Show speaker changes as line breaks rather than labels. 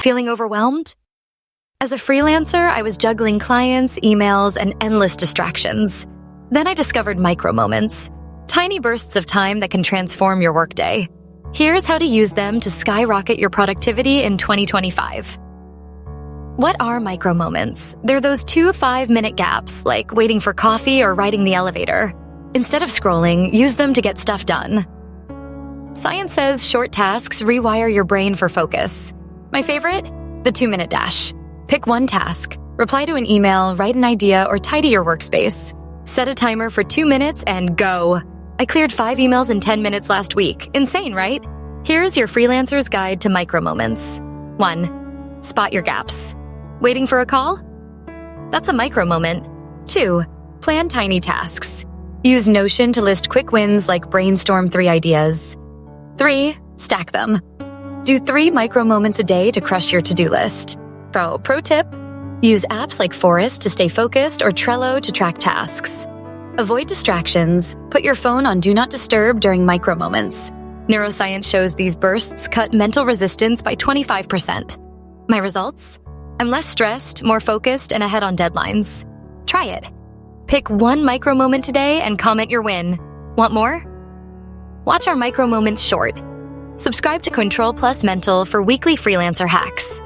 Feeling overwhelmed? As a freelancer, I was juggling clients, emails, and endless distractions. Then I discovered micro moments, tiny bursts of time that can transform your workday. Here's how to use them to skyrocket your productivity in 2025. What are micro moments? They're those 2 5-minute gaps, like waiting for coffee or riding the elevator. Instead of scrolling, use them to get stuff done. Science says short tasks rewire your brain for focus. My favorite? The 2-minute dash. Pick one task. Reply to an email, write an idea, or tidy your workspace. Set a timer for 2 minutes and go. I cleared 5 emails in 10 minutes last week. Insane, right? Here's your freelancer's guide to micro moments. 1. Spot your gaps. Waiting for a call? That's a micro moment. 2. Plan tiny tasks. Use Notion to list quick wins like brainstorm 3 ideas. 3. Stack them. Do 3 micro moments a day to crush your to-do list. Pro tip, use apps like Forest to stay focused or Trello to track tasks. Avoid distractions. Put your phone on Do Not Disturb during micro moments. Neuroscience shows these bursts cut mental resistance by 25%. My results? I'm less stressed, more focused, and ahead on deadlines. Try it. Pick one micro moment today and comment your win. Want more? Watch our micro moments short. Subscribe to ctrl+mental for weekly freelancer hacks.